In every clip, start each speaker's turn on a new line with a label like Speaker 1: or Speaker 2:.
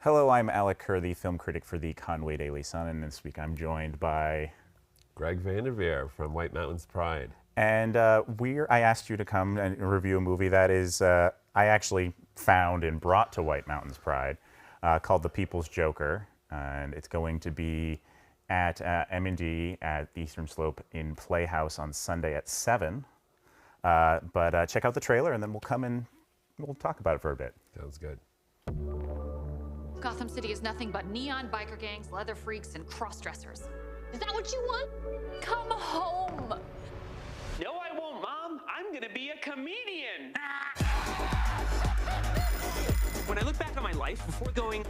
Speaker 1: Hello, I'm Alec Kerr, the film critic for the Conway Daily Sun, and this week I'm joined by
Speaker 2: Greg Vander Veer from White Mountains Pride.
Speaker 1: And I asked you to come and review a movie that is I actually found and brought to White Mountains Pride, called The People's Joker, and it's going to be at M&D at the Eastern Slope in Playhouse on Sunday at 7. But check out the trailer, and then we'll come and we'll talk about it for a bit.
Speaker 2: Sounds good.
Speaker 3: Gotham City is nothing but neon biker gangs, leather freaks, and cross-dressers. Is that what you want? Come home.
Speaker 4: No, I won't, Mom. I'm gonna be a comedian. When I look back on my life, before going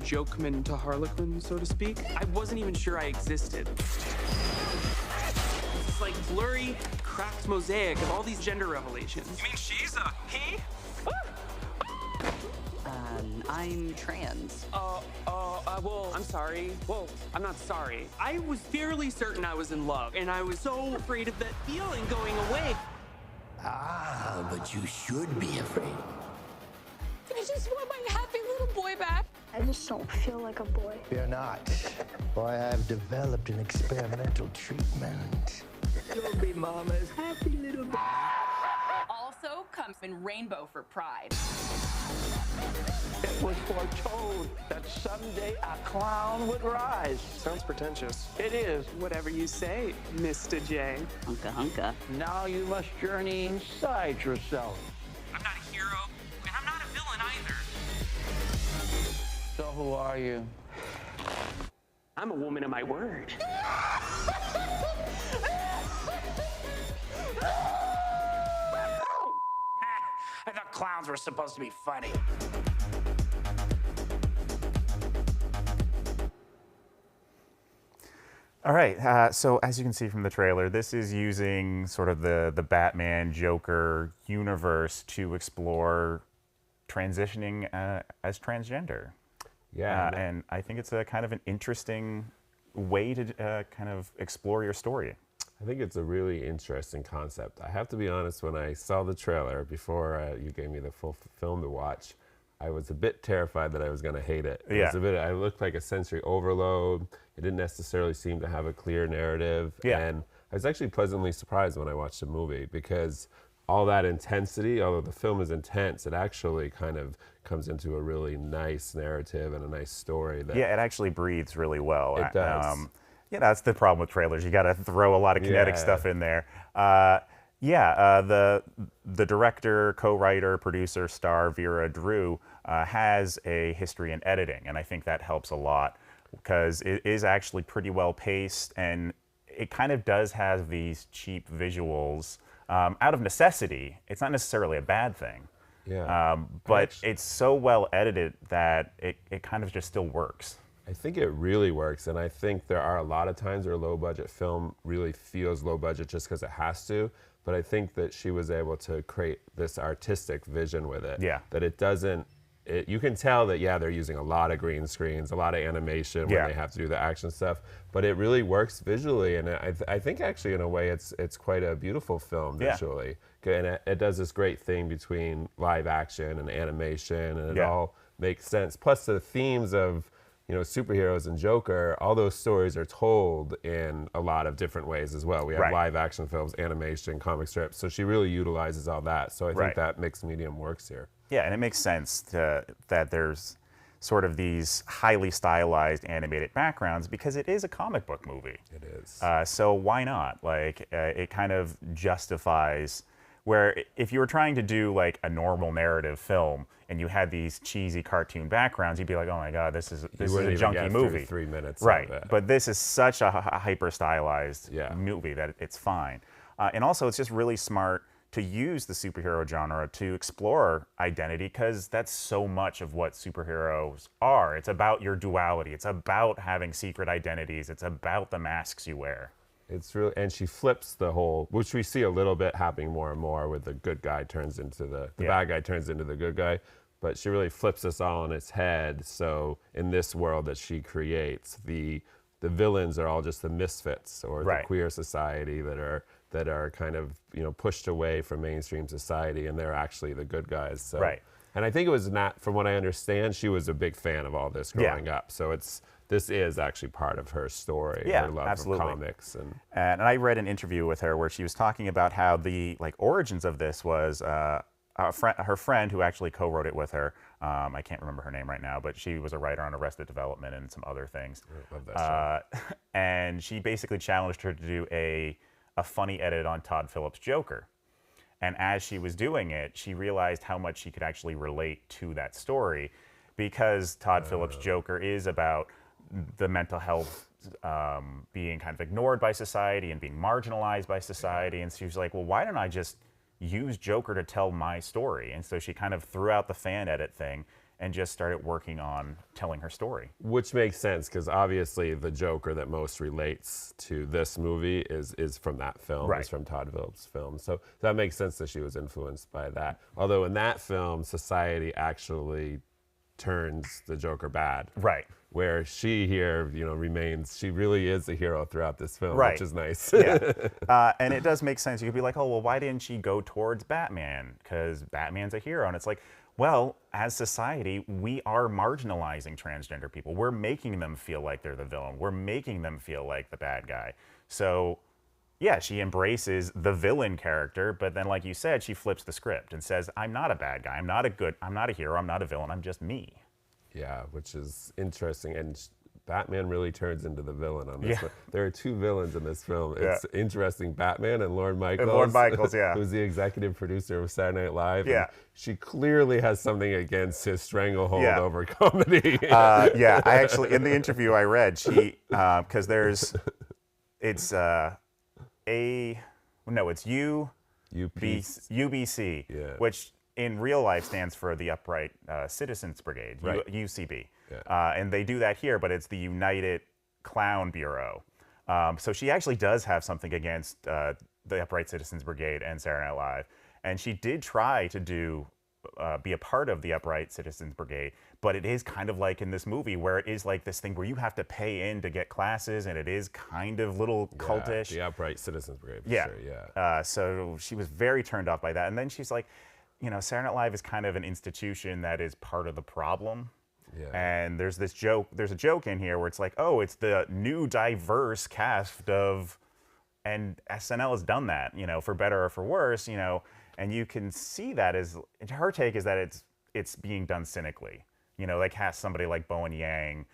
Speaker 4: jokeman to harlequin, so to speak, I wasn't even sure I existed. It's like blurry, cracked mosaic of all these gender revelations. You mean she's a he?
Speaker 5: I'm trans.
Speaker 4: Well, I'm sorry. Well, I'm not sorry. I was fairly certain I was in love, and I was so afraid of that feeling going away.
Speaker 6: Ah, but you should be afraid.
Speaker 3: I just want my happy little boy back.
Speaker 7: I just don't feel like a boy.
Speaker 6: You're not. Boy, I've developed an experimental treatment. You'll be Mama's happy little boy.
Speaker 5: Also comes in rainbow for Pride.
Speaker 6: It was foretold that someday a clown would rise.
Speaker 4: Sounds pretentious.
Speaker 6: It is.
Speaker 4: Whatever you say, Mr. J.
Speaker 5: Hunka hunka.
Speaker 6: Now you must journey inside yourself.
Speaker 4: I'm not a hero, and I'm not a villain either.
Speaker 6: So who are you?
Speaker 4: I'm a woman of my word.
Speaker 6: I thought clowns were supposed to be funny.
Speaker 1: All right, so as you can see from the trailer, this is using sort of the Batman Joker universe to explore transitioning as transgender.
Speaker 2: Yeah.
Speaker 1: And I think it's a kind of an interesting way to kind of explore your story.
Speaker 2: I think it's a really interesting concept. I have to be honest, when I saw the trailer, before you gave me the full film to watch, I was a bit terrified that I was going to hate it.
Speaker 1: Yeah.
Speaker 2: I looked like a sensory overload. It didn't necessarily seem to have a clear narrative.
Speaker 1: Yeah.
Speaker 2: And I was actually pleasantly surprised when I watched the movie, because all that intensity, although the film is intense, it actually kind of comes into a really nice narrative and a nice story.
Speaker 1: Yeah, it actually breathes really well.
Speaker 2: It does.
Speaker 1: Yeah, that's the problem with trailers. You got to throw a lot of kinetic stuff in there. The director, co-writer, producer, star Vera Drew has a history in editing, and I think that helps a lot because it is actually pretty well paced, and it kind of does have these cheap visuals out of necessity. It's not necessarily a bad thing.
Speaker 2: Yeah.
Speaker 1: But it's so well edited that it kind of just still works.
Speaker 2: I think it really works, and I think there are a lot of times where a low-budget film really feels low-budget just because it has to, but I think that she was able to create this artistic vision with it.
Speaker 1: Yeah.
Speaker 2: That it doesn't, you can tell that, yeah, they're using a lot of green screens, a lot of animation when they have to do the action stuff, but it really works visually, and I think actually in a way it's quite a beautiful film visually. And it does this great thing between live action and animation, and it all makes sense. Plus the themes of superheroes and Joker, all those stories are told in a lot of different ways as well. We have live action films, animation, comic strips, so she really utilizes all that. So I think that mixed medium works here.
Speaker 1: Yeah, and it makes sense that there's sort of these highly stylized animated backgrounds because it is a comic book movie.
Speaker 2: It is.
Speaker 1: So why not? Like, it kind of justifies where if you were trying to do like a normal narrative film and you had these cheesy cartoon backgrounds, you'd be like, oh my God, this is a junky movie.
Speaker 2: 3 minutes.
Speaker 1: Right,
Speaker 2: of it.
Speaker 1: but this is such a hyper stylized movie that it's fine. And also it's just really smart to use the superhero genre to explore identity because that's so much of what superheroes are. It's about your duality. It's about having secret identities. It's about the masks you wear.
Speaker 2: It's really, and she flips the whole, which we see a little bit happening more and more, with the good guy turns into the bad guy turns into the good guy, but she really flips us all on its head. So in this world that she creates, the villains are all just the misfits or the queer society that are kind of pushed away from mainstream society, and they're actually the good guys. So And I think it was not, from what I understand, she was a big fan of all this growing up. So this is actually part of her story, her love of comics.
Speaker 1: And I read an interview with her where she was talking about how the origins of this was her friend who actually co-wrote it with her. I can't remember her name right now, but she was a writer on Arrested Development and some other things.
Speaker 2: I love that show.
Speaker 1: And she basically challenged her to do a funny edit on Todd Phillips' Joker. And as she was doing it, she realized how much she could actually relate to that story, because Todd Phillips' Joker is about the mental health being kind of ignored by society and being marginalized by society. And she was like, well, why don't I just use Joker to tell my story? And so she kind of threw out the fan edit thing and just started working on telling her story.
Speaker 2: Which makes sense, because obviously the Joker that most relates to this movie is from that film, is from Todd Phillips' film. So that makes sense that she was influenced by that. Although in that film, society actually turns the Joker bad.
Speaker 1: Right.
Speaker 2: Where she here, remains, she really is a hero throughout this film, which is nice.
Speaker 1: And it does make sense. You could be like, oh, well, why didn't she go towards Batman? Because Batman's a hero. And it's like, well, as society, we are marginalizing transgender people. We're making them feel like they're the villain. We're making them feel like the bad guy. So, yeah, she embraces the villain character, but then, like you said, she flips the script and says, I'm not a bad guy. I'm not a hero. I'm not a villain. I'm just me.
Speaker 2: Yeah, which is interesting. And Batman really turns into the villain on this one. There are two villains in this film. It's interesting, Batman and Lorne Michaels. Who's the executive producer of Saturday Night Live.
Speaker 1: Yeah.
Speaker 2: And she clearly has something against his stranglehold over comedy.
Speaker 1: I actually, in the interview I read, because it's UBC, which in real life stands for the Upright Citizens Brigade, UCB. And they do that here, but it's the United Clown Bureau. So she actually does have something against the Upright Citizens Brigade and Saturday Night Live. And she did try to be a part of the Upright Citizens Brigade, but it is kind of like in this movie where it is like this thing where you have to pay in to get classes, and it is kind of little cultish.
Speaker 2: The Upright Citizens Brigade, sure.
Speaker 1: So she was very turned off by that. And then she's like, Saturday Night Live is kind of an institution that is part of the problem. And there's a joke in here where it's like, oh, it's the new diverse cast of, and SNL has done that, for better or for worse, and you can see that as, her take is that it's being done cynically. They cast somebody like Bowen Yang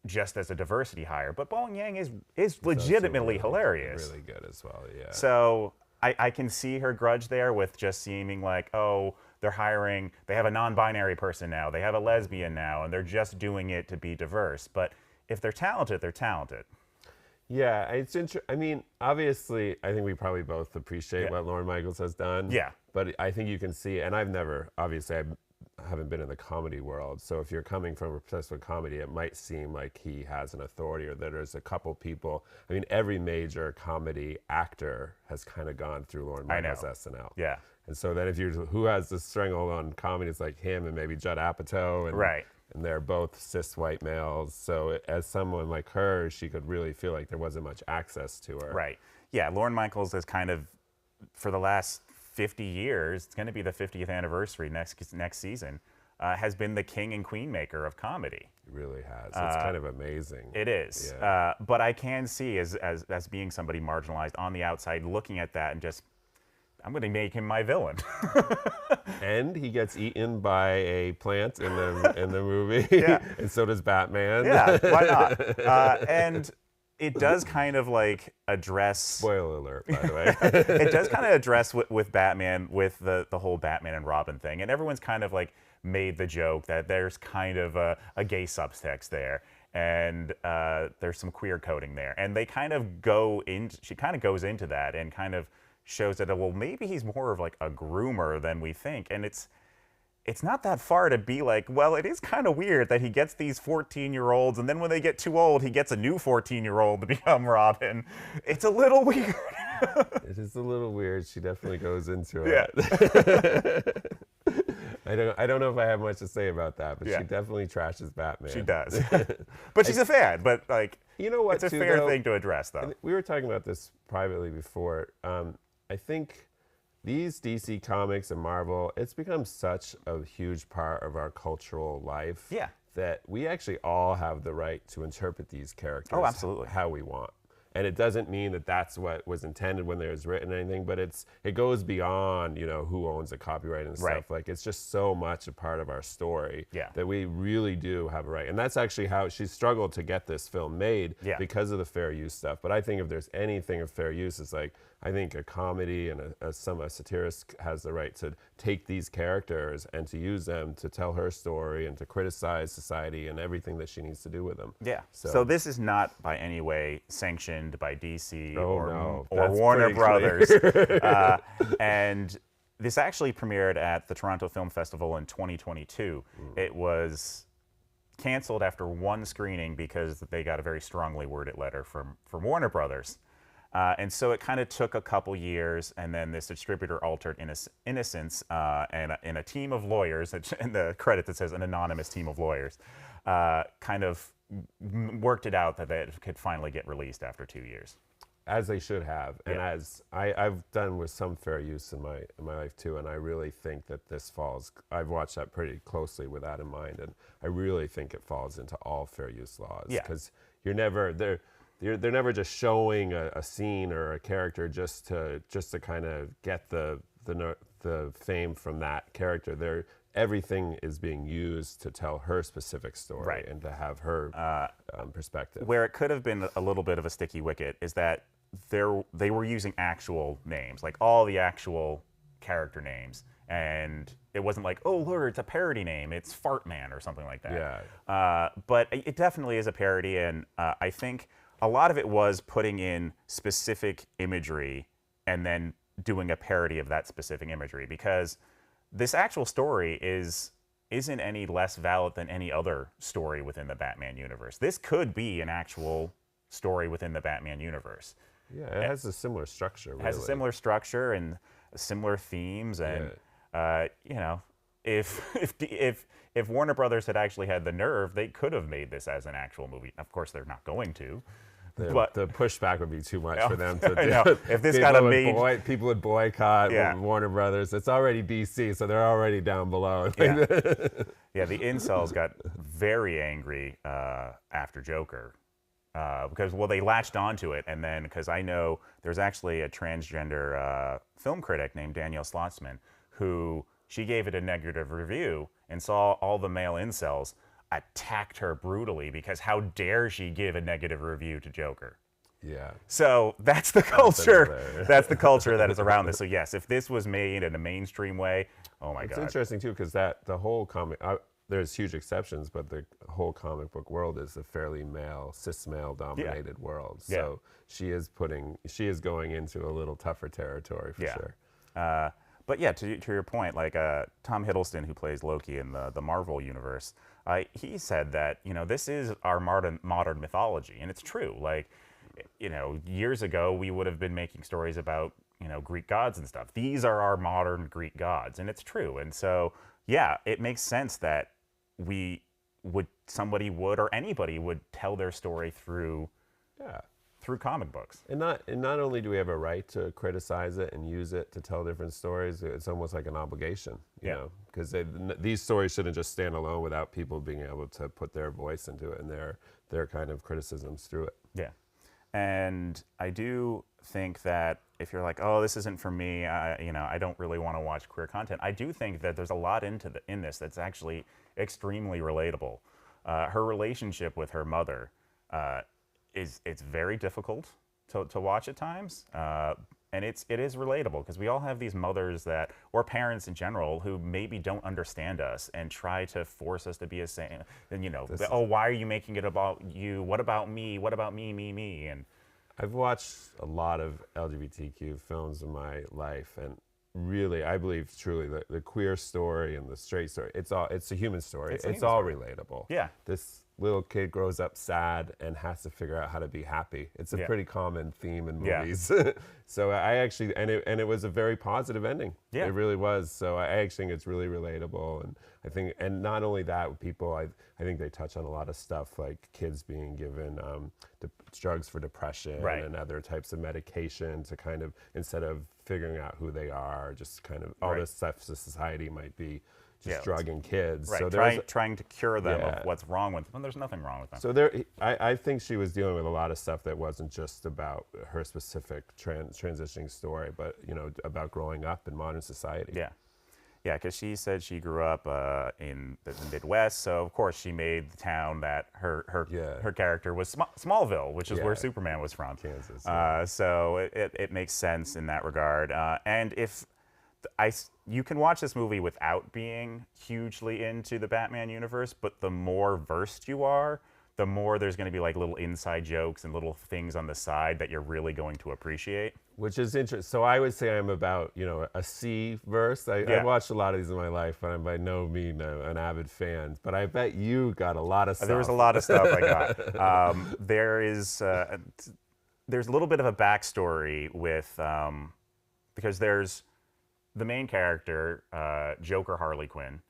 Speaker 1: just as a diversity hire, but Bowen Yang is legitimately hilarious.
Speaker 2: Really good as well, yeah.
Speaker 1: So I can see her grudge there with just seeming like, oh, they have a non-binary person now, they have a lesbian now, and they're just doing it to be diverse. But if they're talented, they're talented.
Speaker 2: Yeah, it's interesting. I mean, obviously, I think we probably both appreciate what Lorne Michaels has done.
Speaker 1: Yeah.
Speaker 2: But I think you can see, and I haven't been in the comedy world, so if you're coming from obsessed with comedy, it might seem like he has an authority, or that there's a couple people. I mean, every major comedy actor has kind of gone through Lorne Michaels' SNL.
Speaker 1: Yeah.
Speaker 2: And so then who has the stranglehold on comedy, it's like him and maybe Judd Apatow. And they're both cis white males. So as someone like her, she could really feel like there wasn't much access to her.
Speaker 1: Right. Yeah, Lorne Michaels is kind of, for the last 50 years, it's going to be the 50th anniversary next season, has been the king and queen maker of comedy.
Speaker 2: It really has. It's kind of amazing.
Speaker 1: It is.
Speaker 2: Yeah.
Speaker 1: But I can see as being somebody marginalized on the outside, looking at that and just, I'm going to make him my villain.
Speaker 2: And he gets eaten by a plant in the movie. And so does Batman.
Speaker 1: Yeah, why not? And it does kind of like address...
Speaker 2: Spoiler alert, by the way.
Speaker 1: It does kind of address with Batman, with the whole Batman and Robin thing. And everyone's kind of like made the joke that there's kind of a gay subtext there. And there's some queer coding there. And they kind of she kind of goes into that and kind of shows that, well, maybe he's more of like a groomer than we think. And it's not that far to be like, well, it is kind of weird that he gets these 14-year-olds, and then when they get too old, he gets a new 14-year-old to become Robin. It's a little weird.
Speaker 2: It is a little weird. She definitely goes into
Speaker 1: it.
Speaker 2: I don't know if I have much to say about that, but she definitely trashes Batman.
Speaker 1: She does. But she's a fan. But like,
Speaker 2: you know what?
Speaker 1: It's a fair thing to address, though.
Speaker 2: We were talking about this privately before. I think these DC Comics and Marvel, it's become such a huge part of our cultural life
Speaker 1: Yeah.
Speaker 2: that we actually all have the right to interpret these characters
Speaker 1: Oh, absolutely.
Speaker 2: how we want. And it doesn't mean that that's what was intended when it was written or anything, but it goes beyond, you know, who owns the copyright and stuff.
Speaker 1: Right.
Speaker 2: Like, it's just so much a part of our story
Speaker 1: Yeah.
Speaker 2: that we really do have a right. And that's actually how she struggled to get this film made because of the fair use stuff. But I think if there's anything of fair use, it's like, I think a comedy and a satirist has the right to take these characters and to use them to tell her story and to criticize society and everything that she needs to do with them.
Speaker 1: Yeah. So this is not by any way sanctioned by DC or
Speaker 2: That's
Speaker 1: Warner
Speaker 2: pretty clear.
Speaker 1: Brothers. And this actually premiered at the Toronto Film Festival in 2022. It was canceled after one screening because they got a very strongly worded letter from Warner Brothers. And so it kind of took a couple years, and then this distributor Altered Innocence and a team of lawyers, in the credit that says an anonymous team of lawyers, kind of worked it out that it could finally get released after 2 years.
Speaker 2: As they should have, and as I've done with some fair use in my life too, and I really think that this falls. I've watched that pretty closely with that in mind, and I really think it falls into all fair use laws. Because you're never there. They're never just showing a scene or a character just to kind of get the fame from that character. Everything is being used to tell her specific story and to have her perspective.
Speaker 1: Where it could have been a little bit of a sticky wicket is that they were using actual names, like all the actual character names, and it wasn't like, oh look, it's a parody name, it's Fart Man or something like that.
Speaker 2: Yeah.
Speaker 1: But it definitely is a parody, and I think a lot of it was putting in specific imagery and then doing a parody of that specific imagery, because this actual story isn't any less valid than any other story within the Batman universe. This could be an actual story within the Batman universe.
Speaker 2: Yeah, it has a similar structure. Really.
Speaker 1: It has a similar structure and similar themes, and you know, if Warner Brothers had actually had the nerve, they could have made this as an actual movie. Of course, they're not going to. But
Speaker 2: the pushback would be too much for them to
Speaker 1: I
Speaker 2: do.
Speaker 1: know. If this got made,
Speaker 2: people would boycott Warner Brothers. It's already DC, so they're already down below.
Speaker 1: Yeah, the incels got very angry after Joker because, well, they latched onto it, and then because I know there's actually a transgender film critic named Danielle Slotzman who she gave it a negative review and saw all the male incels attacked her brutally because how dare she give a negative review to Joker.
Speaker 2: Yeah.
Speaker 1: So that's the culture. That's the culture that is around this. So yes, if this was made in a mainstream way, oh my God.
Speaker 2: It's interesting too because the whole comic, there's huge exceptions, but the whole comic book world is a fairly cis male dominated world. So she is going into a little tougher territory for sure.
Speaker 1: But yeah, to your point, like Tom Hiddleston, who plays Loki in the Marvel universe, he said that, you know, this is our modern mythology, and it's true. Like, you know, years ago we would have been making stories about, you know, Greek gods and stuff. These are our modern Greek gods, and it's true. And so, yeah, it makes sense that somebody would or anybody would tell their story through comic books.
Speaker 2: And not only do we have a right to criticize it and use it to tell different stories, it's almost like an obligation, you know, because these stories shouldn't just stand alone without people being able to put their voice into it and their kind of criticisms through it.
Speaker 1: Yeah. And I do think that if you're like, oh, this isn't for me, you know, I don't really want to watch queer content, I do think that there's a lot in this that's actually extremely relatable. Her relationship with her mother, it's very difficult to watch at times, and it is relatable because we all have these mothers or parents in general who maybe don't understand us and try to force us to be a same. And you know, why are you making it about you? What about me? What about me? And
Speaker 2: I've watched a lot of LGBTQ films in my life, and really, I believe truly that the queer story and the straight story, it's a human story. It's all relatable.
Speaker 1: Yeah.
Speaker 2: little kid grows up sad and has to figure out how to be happy. It's a pretty common theme in movies. So I actually, and it was a very positive ending.
Speaker 1: Yeah.
Speaker 2: It really was. So I actually think it's really relatable, and I think, and not only that, people, I think they touch on a lot of stuff like kids being given drugs for depression and other types of medication to kind of, instead of figuring out who they are, just kind of all this stuff society might be just drugging kids.
Speaker 1: Right,
Speaker 2: So
Speaker 1: trying to cure them of what's wrong with them. There's nothing wrong with them.
Speaker 2: So I think she was dealing with a lot of stuff that wasn't just about her specific transitioning story, but about growing up in modern society.
Speaker 1: Yeah, because she said she grew up in the Midwest, so of course she made the town that her character was Smallville, which is where Superman was from.
Speaker 2: Kansas.
Speaker 1: So it makes sense in that regard. And if you can watch this movie without being hugely into the Batman universe, but the more versed you are, the more there's going to be like little inside jokes and little things on the side that you're really going to appreciate.
Speaker 2: Which is interesting. So I would say I'm about, a C verse. I've watched a lot of these in my life, but I'm by no means an avid fan. But I bet you got a lot of stuff.
Speaker 1: There was a lot of stuff I got. There's a little bit of a backstory with, because there's the main character, Joker Harley Quinn.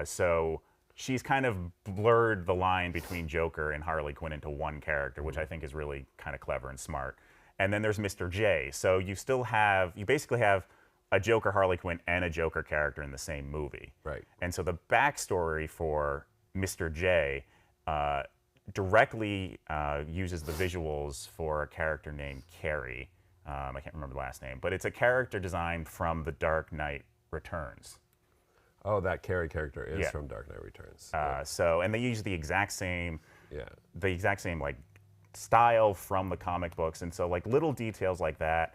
Speaker 1: So she's kind of blurred the line between Joker and Harley Quinn into one character, which I think is really kind of clever and smart. And then there's Mr. J. So you basically have a Joker Harley Quinn and a Joker character in the same movie.
Speaker 2: Right.
Speaker 1: And so the backstory for Mr. J directly uses the visuals for a character named Carrie. I can't remember the last name, but it's a character designed from The Dark Knight Returns.
Speaker 2: Oh, that Carrie character is from Dark Knight Returns.
Speaker 1: So, and they use the exact same like style from the comic books, and so like little details like that,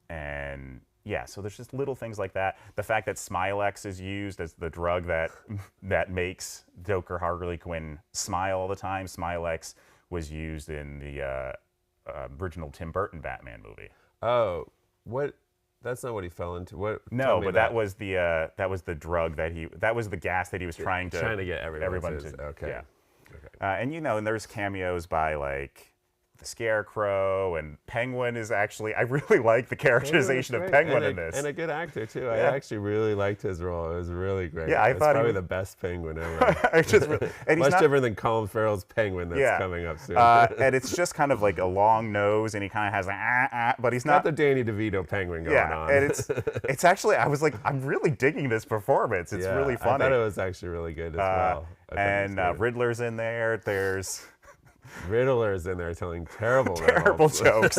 Speaker 1: and so there's just little things like that. The fact that Smilex is used as the drug that makes Joker Harley Quinn smile all the time. Smilex was used in the original Tim Burton Batman movie.
Speaker 2: Oh, what? That's not what he fell into. What?
Speaker 1: No, but that was the drug that was the gas that he was trying to
Speaker 2: get everyone to. Okay.
Speaker 1: Yeah. Okay. And there's cameos by like the Scarecrow, and Penguin is actually, I really like the characterization of Penguin in this.
Speaker 2: And a good actor too. I actually really liked his role. It was really great.
Speaker 1: Yeah, I thought
Speaker 2: probably the best Penguin ever. Much different than Colin Farrell's Penguin that's coming up soon.
Speaker 1: And it's just kind of like a long nose, and he kind of has but he's not
Speaker 2: the Danny DeVito Penguin going on.
Speaker 1: And it's actually, I was like, I'm really digging this performance. It's really funny.
Speaker 2: I thought it was actually really good as well.
Speaker 1: And Riddler's in there. There's
Speaker 2: Riddler's in there telling terrible
Speaker 1: jokes.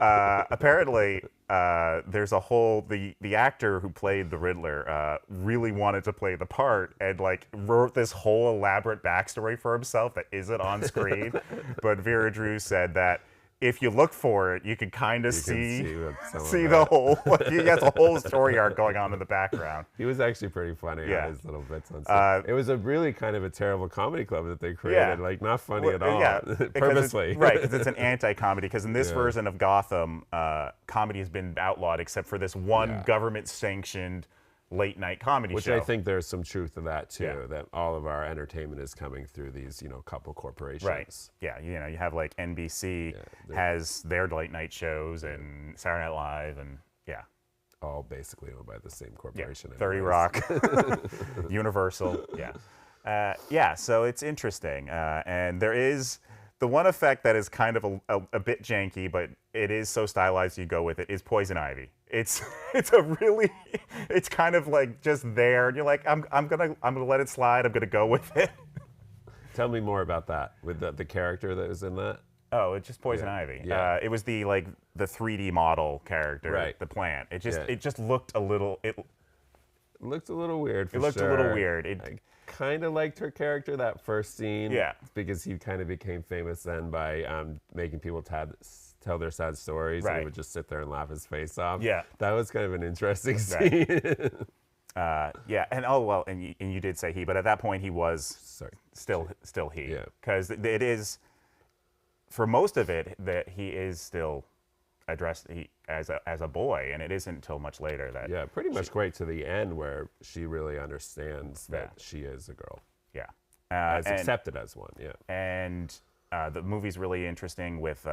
Speaker 1: Apparently, there's a whole the actor who played the Riddler really wanted to play the part and like wrote this whole elaborate backstory for himself that isn't on screen. But Vera Drew said that if you look for it, you can kind of see the whole. He has a whole story arc going on in the background.
Speaker 2: He was actually pretty funny on his little bits on set. It was a really kind of a terrible comedy club that they created, like not funny at all, purposely.
Speaker 1: Right, because it's an anti-comedy. Because in this version of Gotham, comedy has been outlawed except for this one government-sanctioned late-night comedy
Speaker 2: show.
Speaker 1: Which
Speaker 2: I think there's some truth to that too. That all of our entertainment is coming through these, couple corporations.
Speaker 1: Right. Yeah. You have like NBC has their late-night shows, and Saturday Night Live, and
Speaker 2: all basically owned by the same corporation.
Speaker 1: 30 Rock, Universal. So it's interesting, and there is the one effect that is kind of a bit janky, but it is so stylized you go with it, is Poison Ivy. It's kind of like just there, and you're like, I'm gonna let it slide. I'm gonna go with it.
Speaker 2: Tell me more about that with the character that was in that.
Speaker 1: Oh, it's just Poison Ivy. Yeah. It was the 3D model character, the plant. It just looked a little. It
Speaker 2: looked a little weird.
Speaker 1: It looked a little weird.
Speaker 2: I kind of liked her character that first scene.
Speaker 1: Yeah.
Speaker 2: Because he kind of became famous then by making people tell their sad stories, and he would just sit there and laugh his face off. Yeah. That was kind of an interesting scene.
Speaker 1: And you did say he, but at that point he was still he. Yeah. Because it is, for most of it, that he is still addressed as a boy, and it isn't until much later that
Speaker 2: pretty much right to the end where she really understands that she is a girl.
Speaker 1: Yeah.
Speaker 2: as accepted as one. Yeah.
Speaker 1: And the movie's really interesting with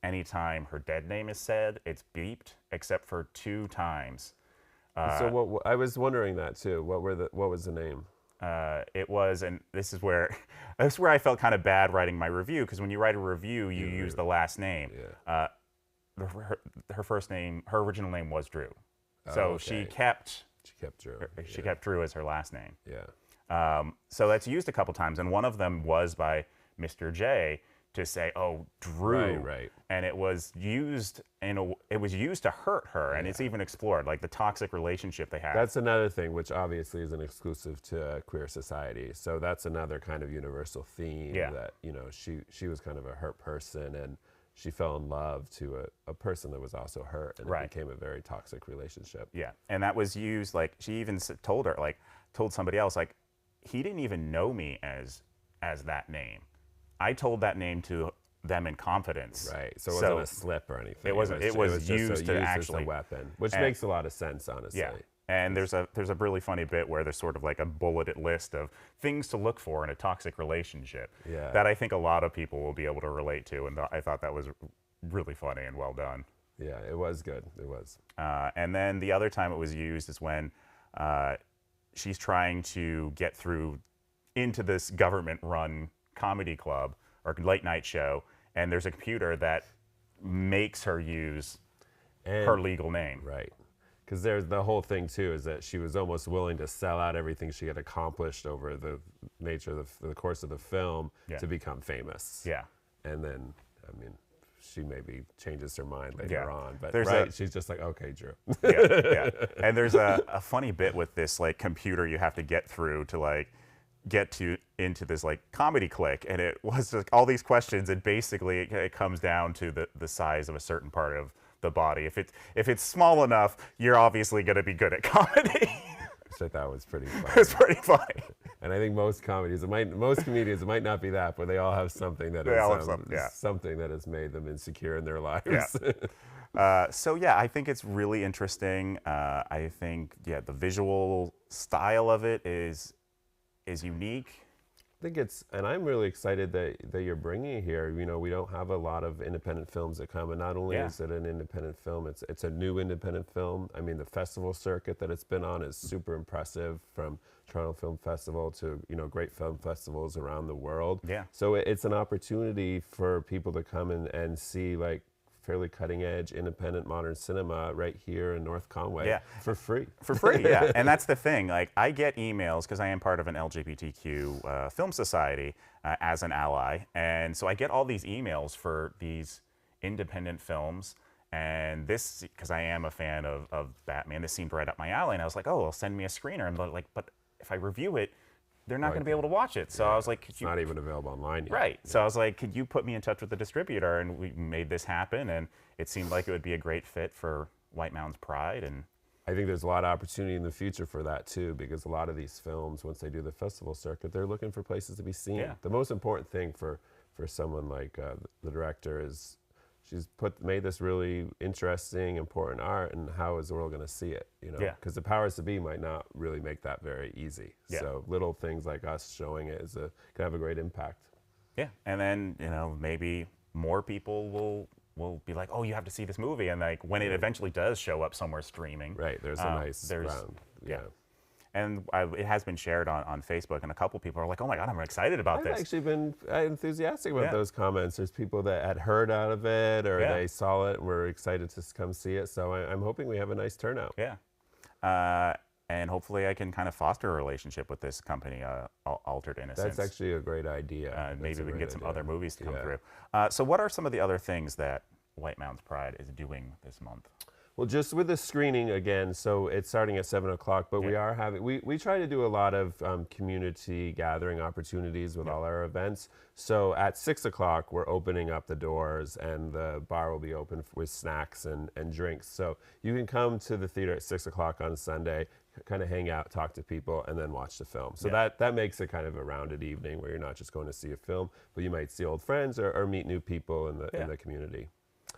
Speaker 1: anytime her dead name is said, it's beeped, except for 2 times.
Speaker 2: So what I was wondering that too. What was the name?
Speaker 1: It was, and this is where I felt kind of bad writing my review, because when you write a review, you use the last name.
Speaker 2: Yeah.
Speaker 1: Her first name, her original name was Drew, so
Speaker 2: okay.
Speaker 1: she kept
Speaker 2: Drew.
Speaker 1: She kept Drew as her last name.
Speaker 2: Yeah.
Speaker 1: So that's used a couple times, and one of them was by Mr. J to say, "Oh, Drew,"
Speaker 2: Right.
Speaker 1: and it was used to hurt her, and it's even explored, like the toxic relationship they had.
Speaker 2: That's another thing, which obviously isn't exclusive to queer society. So that's another kind of universal theme that, you know, she was kind of a hurt person, and she fell in love to a person that was also hurt, and it became a very toxic relationship.
Speaker 1: Yeah, and that was used, like, she even told somebody else, like, he didn't even know me as that name. I told that name to them in confidence.
Speaker 2: Right, so it wasn't a slip or anything.
Speaker 1: It wasn't. It was used to actually
Speaker 2: as a weapon, which makes a lot of sense, honestly.
Speaker 1: Yeah. And there's a really funny bit where there's sort of like a bulleted list of things to look for in a toxic relationship that I think a lot of people will be able to relate to, and I thought that was really funny and well done.
Speaker 2: Yeah, it was good. It was.
Speaker 1: And then the other time it was used is when she's trying to get through into this government-run comedy club or late night show, and there's a computer that makes her use her legal name.
Speaker 2: Right. Because there's the whole thing too is that she was almost willing to sell out everything she had accomplished over the nature of the course of the film to become famous.
Speaker 1: Yeah.
Speaker 2: And then, I mean, she maybe changes her mind later on, but she's just like, okay, Drew.
Speaker 1: Yeah. And there's a funny bit with this like computer you have to get through to like get into this like comedy clique, and it was like all these questions, and basically it comes down to the size of a certain part of the body. If it's small enough, you're obviously going to be good at comedy.
Speaker 2: Which I thought was pretty funny.
Speaker 1: It's pretty funny.
Speaker 2: And I think most comedians, it might not be that, but they all have something that something that has made them insecure in their lives.
Speaker 1: Yeah. So yeah, I think it's really interesting. I think the visual style of it is unique.
Speaker 2: I think and I'm really excited that you're bringing it here. You know, we don't have a lot of independent films that come, and not only is it an independent film, it's a new independent film. I mean, the festival circuit that it's been on is super impressive, from Toronto Film Festival to, you know, great film festivals around the world.
Speaker 1: Yeah.
Speaker 2: So it's an opportunity for people to come and see like fairly cutting edge independent modern cinema right here in North Conway for free.
Speaker 1: For free, yeah. And that's the thing. Like, I get emails because I am part of an LGBTQ film society as an ally, and so I get all these emails for these independent films. And this, because I am a fan of Batman, this seemed right up my alley, and I was like, oh, well, send me a screener. And they're like, but if I review it, they're not going to be able to watch it. So I was like,
Speaker 2: it's not even available online yet.
Speaker 1: Right. So I was like, could you put me in touch with the distributor? And we made this happen, and it seemed like it would be a great fit for White Mountains Pride. And
Speaker 2: I think there's a lot of opportunity in the future for that too, because a lot of these films, once they do the festival circuit, they're looking for places to be seen.
Speaker 1: Yeah.
Speaker 2: The most important thing for someone like the director is she's made this really interesting, important art, and how is the world going to see it? You know, because the powers to be might not really make that very easy.
Speaker 1: Yeah.
Speaker 2: So little things like us showing it can have a great impact.
Speaker 1: Yeah, and then, you know, maybe more people will be like, oh, you have to see this movie, and like when it eventually does show up somewhere streaming,
Speaker 2: right? There's a nice round.
Speaker 1: Yeah. And it has been shared on Facebook, and a couple people are like, oh my God, I'm excited about this.
Speaker 2: I've actually been enthusiastic about those comments. There's people that had heard out of it, or they saw it and were excited to come see it. So I'm hoping we have a nice turnout.
Speaker 1: Yeah. And hopefully I can kind of foster a relationship with this company, Altered Innocence.
Speaker 2: That's actually a great idea.
Speaker 1: Maybe we can get some other movies to come through. So what are some of the other things that White Mountains Pride is doing this month?
Speaker 2: Well, just with the screening again, so it's starting at 7 o'clock, but we are having, we try to do a lot of community gathering opportunities with all our events. So at 6 o'clock, we're opening up the doors, and the bar will be open with snacks and drinks. So you can come to the theater at 6 o'clock on Sunday, kind of hang out, talk to people, and then watch the film. So that makes it kind of a rounded evening where you're not just going to see a film, but you might see old friends or meet new people in the community.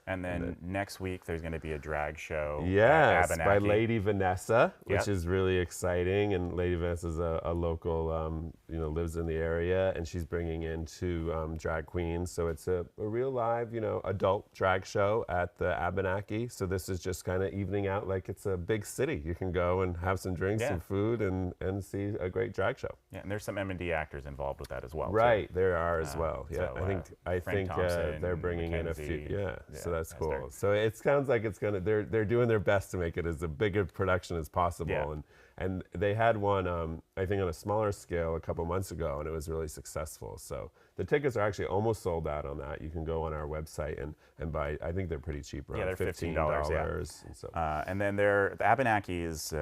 Speaker 1: And then next week, there's going to be a drag show.
Speaker 2: Yes,
Speaker 1: at
Speaker 2: by
Speaker 1: Abenaki.
Speaker 2: Lady Vanessa, which
Speaker 1: Yep.
Speaker 2: is really exciting. And Lady Vanessa's a local, lives in the area, and she's bringing in 2 drag queens. So it's a real live, adult drag show at the Abenaki. So this is just kind of evening out like it's a big city. You can go and have some drinks, some food, and see a great drag show.
Speaker 1: Yeah, and there's some M&D actors involved with that as well.
Speaker 2: Right,
Speaker 1: too.
Speaker 2: there are as well. Yeah,
Speaker 1: so,
Speaker 2: I
Speaker 1: Frank
Speaker 2: think
Speaker 1: Thompson,
Speaker 2: they're bringing in a few.
Speaker 1: Mackenzie,
Speaker 2: Yeah, so that's cool.
Speaker 1: Esther.
Speaker 2: So it sounds like it's gonna. They're doing their best to make it as a big a production as possible.
Speaker 1: Yeah.
Speaker 2: And they had one, I think, on a smaller scale a couple months ago, and it was really successful. So the tickets are actually almost sold out on that. You can go on our website and buy. I think they're pretty cheap, around
Speaker 1: they're
Speaker 2: $15.
Speaker 1: Yeah.
Speaker 2: And so.
Speaker 1: And then the Abenaki is,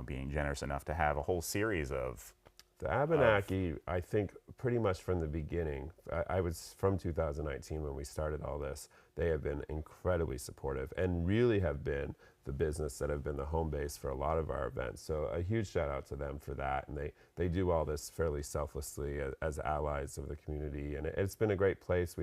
Speaker 1: being generous enough to have a whole series of.
Speaker 2: The Abenaki, I think, pretty much from the beginning, I was from 2019 when we started all this, they have been incredibly supportive and really have been the business that have been the home base for a lot of our events. So a huge shout out to them for that. And they do all this fairly selflessly as allies of the community. And it's been a great place.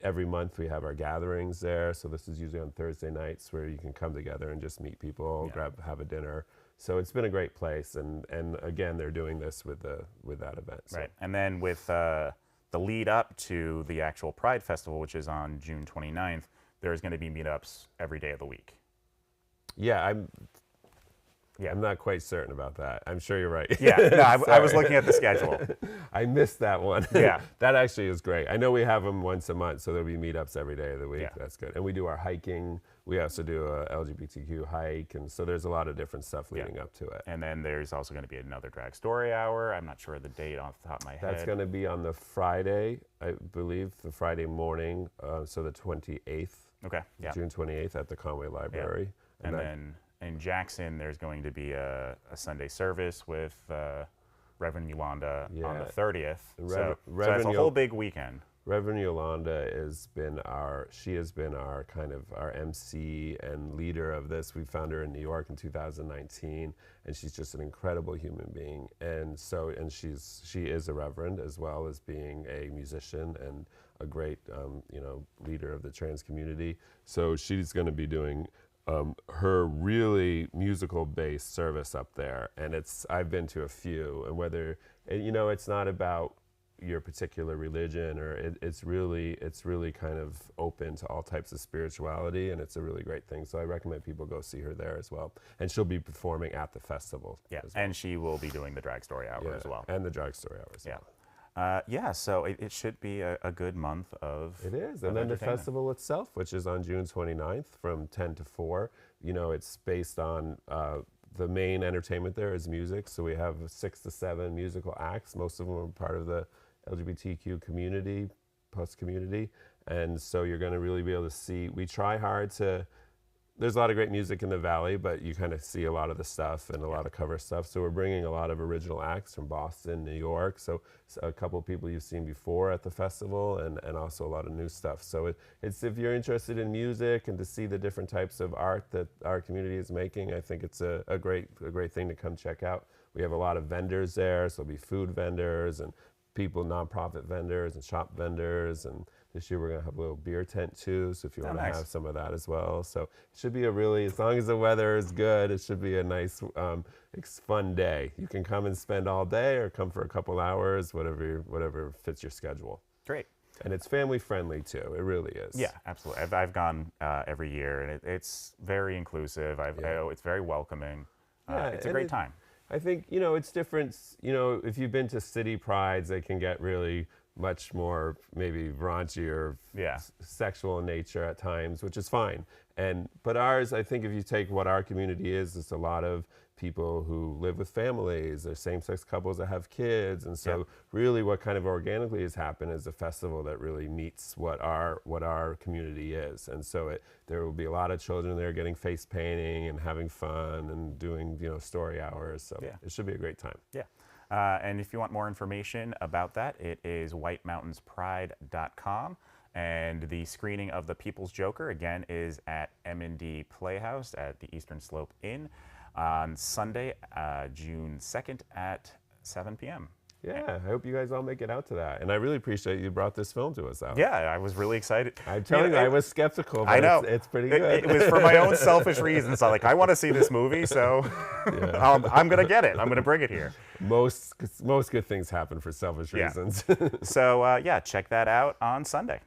Speaker 2: Every month we have our gatherings there. So this is usually on Thursday nights where you can come together and just meet people, have a dinner. So it's been a great place, and again, they're doing this with that event. So.
Speaker 1: Right, and then with the lead up to the actual Pride Festival, which is on June 29th, there's going to be meetups every day of the week.
Speaker 2: Yeah, I'm not quite certain about that. I'm sure you're right.
Speaker 1: Yeah, no, I was looking at the schedule.
Speaker 2: I missed that one.
Speaker 1: Yeah.
Speaker 2: That actually is great. I know we have them once a month, so there'll be meetups every day of the week.
Speaker 1: Yeah.
Speaker 2: That's good. And we do our hiking. We also do a LGBTQ hike, and so there's a lot of different stuff leading up to it.
Speaker 1: And then there's also going to be another drag story hour. I'm not sure the date off the top of my head.
Speaker 2: That's going to be on the Friday, I believe, the Friday morning, so the 28th.
Speaker 1: Okay, yeah.
Speaker 2: June 28th at the Conway Library.
Speaker 1: Yeah. And then in Jackson, there's going to be a Sunday service with Reverend Yolanda on the 30th. So that's a whole big weekend.
Speaker 2: Reverend Yolanda has been our kind of our MC and leader of this. We found her in New York in 2019, and she's just an incredible human being. And she is a reverend as well as being a musician and a great leader of the trans community. So she's going to be doing her really musical-based service up there, and I've been to a few, and whether it's not about your particular religion, or it's really kind of open to all types of spirituality, and it's a really great thing. So I recommend people go see her there as well. And she'll be performing at the festival.
Speaker 1: Yeah,
Speaker 2: as well.
Speaker 1: and she will be doing the drag story hour as well.
Speaker 2: And the drag story hour as well.
Speaker 1: So it should be a good month of.
Speaker 2: It is, and then the festival itself, which is on June 29th from 10 to 4. It's based on. The main entertainment there is music, so we have 6 to 7 musical acts. Most of them are part of the LGBTQ community, plus community, and so you're going to really be able to see. We try hard to. There's a lot of great music in the Valley, but you kind of see a lot of the stuff and a lot of cover stuff. So we're bringing a lot of original acts from Boston, New York. So a couple of people you've seen before at the festival, and also a lot of new stuff. So it's if you're interested in music and to see the different types of art that our community is making, I think it's a great thing to come check out. We have a lot of vendors there, so there'll be food vendors and nonprofit vendors and shop vendors, and this year we're going to have a little beer tent too, so if you want to have some of that as well. So it should be as long as the weather is good, it should be a nice, fun day. You can come and spend all day or come for a couple hours, whatever fits your schedule.
Speaker 1: Great.
Speaker 2: And it's family friendly too, it really is.
Speaker 1: Yeah, absolutely. I've gone every year, and it's very inclusive. It's very welcoming. It's a great time.
Speaker 2: I think, it's different. If you've been to city prides, they can get really much more maybe raunchy or sexual in nature at times, which is fine. But ours, I think if you take what our community is, it's a lot of people who live with families, or same-sex couples that have kids, and so really what kind of organically has happened is a festival that really meets what our community is. And so there will be a lot of children there getting face painting and having fun and doing story hours. So it should be a great time.
Speaker 1: Yeah. And if you want more information about that, it is whitemountains.pride.com. And the screening of The People's Joker, again, is at M&D Playhouse at the Eastern Slope Inn on Sunday, June 2nd at 7 p.m.
Speaker 2: Yeah, I hope you guys all make it out to that. And I really appreciate you brought this film to us, Alex.
Speaker 1: Yeah, I was really excited.
Speaker 2: I'm telling you, I was skeptical, but
Speaker 1: I know.
Speaker 2: It's pretty good.
Speaker 1: It was for my own selfish reasons. I want to see this movie, so I'm going to get it. I'm going to bring it here.
Speaker 2: Most good things happen for selfish reasons.
Speaker 1: So, check that out on Sunday.